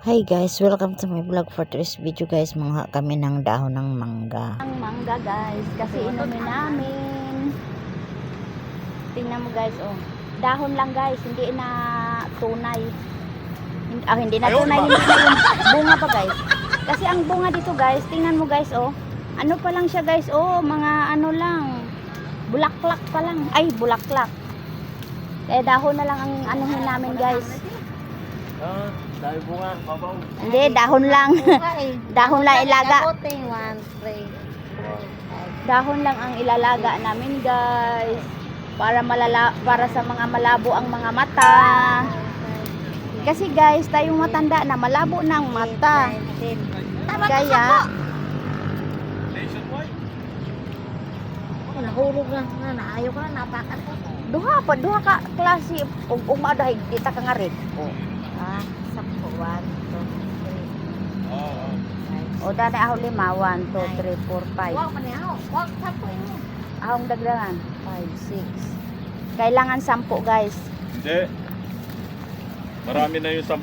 Hi guys, welcome to my vlog. For today's video guys, mangha kami ng dahon ng mangga. Ang mangga guys, kasi inumin namin. Tingnan mo guys, oh. Dahon lang guys, hindi na tunay. Hindi na tunay, hindi na yung bunga pa guys. Kasi ang bunga dito guys, tingnan mo guys, oh. Ano pa lang siya guys, oh, mga ano lang. Bulaklak pa lang. Ay, bulaklak. Kaya dahon na lang ang anuhin namin guys. Dahil bunga, mabaw. Hindi, dahon lang. Dahon lang ilaga. Dahon lang ang ilalaga namin guys. Para sa mga malabo ang mga mata. Kasi guys, tayong matanda na malabo na ang mata. Kaya Nahulog na naayo ko na napakan ko. duha ka klase ug umadahay kita ka nga red. Oh. Sampo 1, 2, 3. Oo. O dali ako 5 1 2 3 4 5. Wow, maniaw. Wow, sampo yun. Ahong dagdagan 5 6. Kailangan 10 guys. Hindi. Marami na yung 10.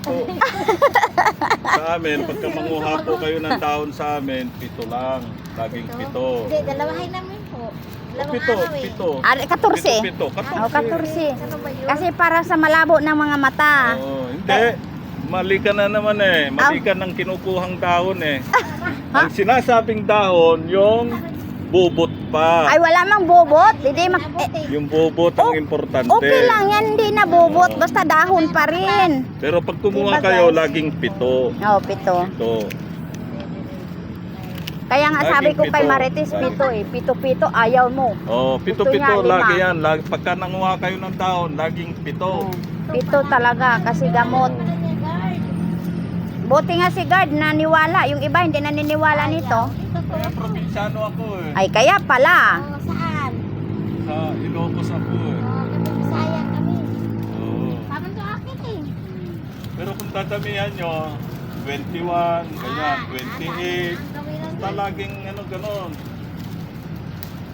Sa amin, pagka manguha po kayo ng dahon sa amin, 7 lang. Laging 7. Hindi, dalawahin namin po. Dalawang Pito, araw eh. pito. Ari 14. Pito, O 14. Ano ba yun? Kasi para sa malabo ng mga mata. Oo, hindi. Mali ka na naman eh. Mali ka ng kinukuhang dahon eh. Ang sinasabing dahon, yung bubot pa. Ay wala mang bobot. Hindi Yung bubot ang importante. okay lang yan, hindi na bobot basta dahon pa rin. Pero pag kumuha Diba, kayo, guys? laging 7. Oh, 7. Ito. Kaya nga sabi ko Laging kay pito. Marites, 7 eh. 7 ayaw mo. Oh, Gusto 7 niya, lagi 5. yan. Pagka nanguha kayo ng dahon, laging 7. 7 talaga kasi gamot. Buti nga si guard naniwala. Yung iba hindi naniniwala nito. Kaya probinsyano ako eh. Ay kaya pala. Oh, saan? Sa Ilocos ako eh. Oh, kami Bisaya kami. Oo. Tama to akin eh. Pero kung tatamihan nyo, 21, ganyan, 28. Basta laging ano ganon.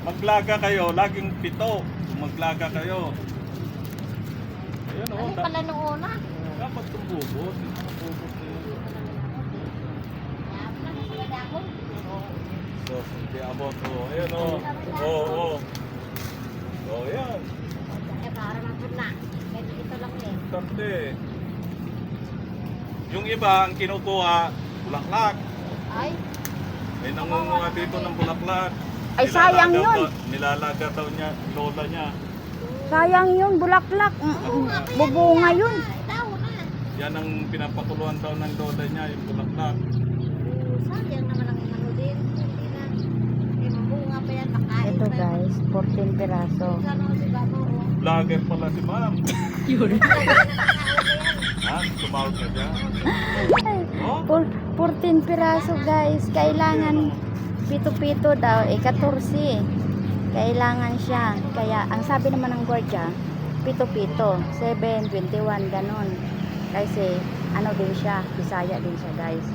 Maglaga kayo, laging 7. Kung maglaga kayo. Ayan o. Ano pala nung una? Dapat tumbubot. So, hindi abot o. Ayan o. Oo. O, ayan. Eh, para mapuna. Medyo ito lang eh. Tante. Yung iba, ang kinukuha, bulaklak. Ay, May nangunguha dito ng bulaklak. Ay, sayang Nilalaga yun. Nilalaga daw niya, lola niya. Sayang yun, bulaklak. Bubunga yun. daw na. Yan ang pinapakuluan daw ng lola niya, yung bulaklak. Sayang naman ang ano din. Hindi na. Eh, mabunga pa yan. Makain Ito pa yan. guys, 14 piraso. Saan ako si Babo? Oh. Vlogger pala si ma'am. Ha? Tumawag na dyan. Oh? 14 piraso guys. Kailangan pito-pito daw. 14. Kailangan siya. Kaya ang sabi naman ng gwardiya, pito-pito. 7, 21, ganon. Kasi ano din siya, Bisaya din siya guys.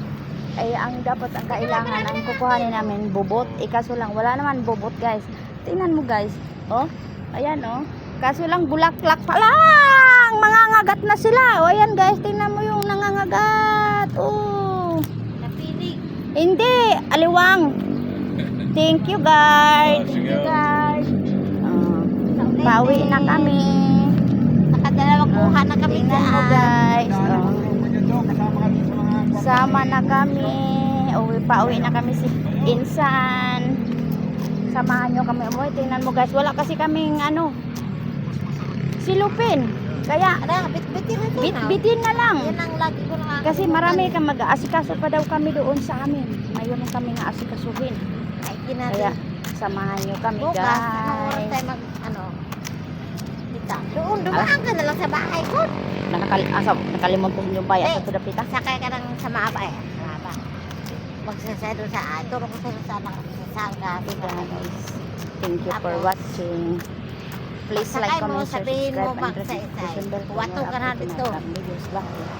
Ay ang dapat ang kailangan ang kukuhanin namin bubot. Kaso lang wala naman bubot guys. Tingnan mo guys. Oh, ayan oh. Kaso lang bulaklak pa lang. Mangangagat na sila. O ayan guys, tingnan mo yung nangangagat. Oh. Napinig. Hindi, aliwang. Thank you guys. Oh, sige. Thank you guys. Pauwi na kami. Nakadalawang kuha na kami Tingnan mo guys. Oh. Sama na kami. Pauwi na kami si Insan. Samahan nyo kami umuwi. Tingnan mo guys. Wala kasi kaming ano. Silupin. Kaya Ada, bit-bitin na ito. bitbitin na lang. Yan ang lagi ko nakakita. Kasi marami kang mag-aasikaso pa daw kami doon sa amin. Mayroon kami nga asikasuhin. Ay, Kaya kinati. samahan nyo kami Bukas, anong oras guys. tayo ano? Kita. Doon, dumaan ka na lang sa bahay ko. Nakalimutan yung bayad Eh. sa Tudapita. Sakay ka ng sa Maaba eh. Maaba. Magsasaya doon sa, turo ko sa sanga. Diba, guys? Thank you for watching. Please like, Sakay mo, comment, share, sabihin mo, subscribe, and press magsaysay. notification bell for Wato more ka na updates dito. na videos. Bye.